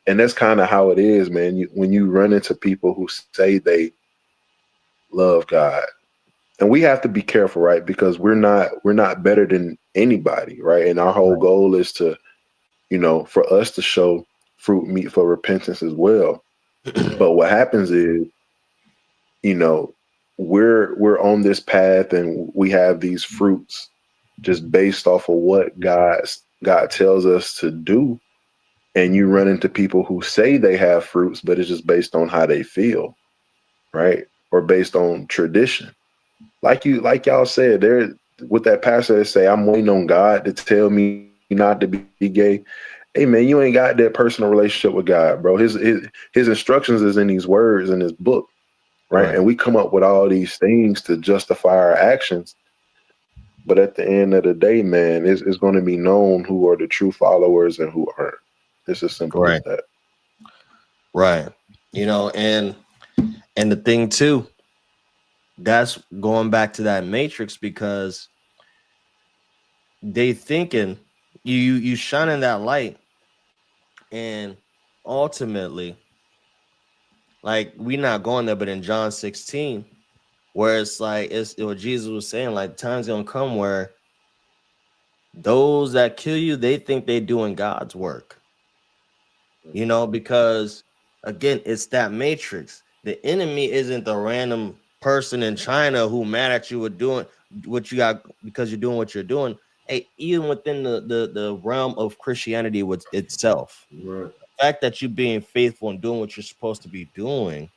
And that's kind of how it is, man. When you run into people who say they love God, and we have to be careful, right? Because we're not better than anybody, right? And our whole Right. goal is to, for us to show fruit meet for repentance as well. But what happens is, you know, we're on this path and we have these fruits just based off of what God tells us to do. And you run into people who say they have fruits, but it's just based on how they feel, right? Or based on tradition. Like y'all said, there with that pastor that say, I'm waiting on God to tell me not to be gay. Hey man, you ain't got that personal relationship with God, bro. His instructions is in these words in his book, right? And Right. we come up with all these things to justify our actions. But at the end of the day, man, it's going to be known who are the true followers and who aren't. It's as simple as Right. that. Right. You know, and the thing too, that's going back to that matrix because they thinking you shining that light, and ultimately, like we not going there, but in John 16, where it's like it's what Jesus was saying, like time's gonna come where those that kill you, they think they doing God's work, you know, because again, it's that matrix. The enemy isn't the random person in China who mad at you with doing what you got because you're doing what you're doing. Hey, even within the realm of Christianity with itself, Right. the fact that you being faithful and doing what you're supposed to be doing,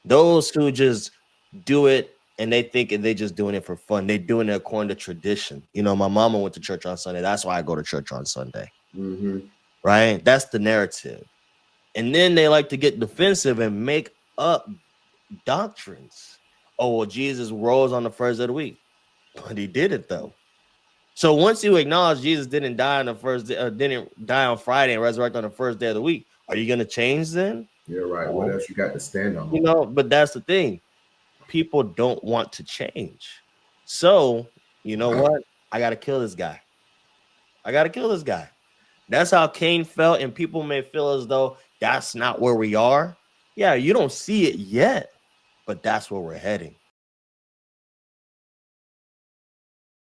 those who just do it and they think they just doing it for fun, they doing it according to tradition. You know, my mama went to church on Sunday. That's why I go to church on Sunday. Mm-hmm. Right? That's the narrative. And then they like to get defensive and make up doctrines. Oh, well, Jesus rose on the first day of the week, but he did it though. So once you acknowledge Jesus didn't die on the first day, didn't die on Friday and resurrect on the first day of the week, are you gonna change then? You're right. What No. else you got to stand on? You know, but that's the thing. People don't want to change. So you know what? I gotta kill this guy. I gotta kill this guy. That's how Cain felt, and people may feel as though that's not where we are. Yeah, you don't see it yet, but that's where we're heading.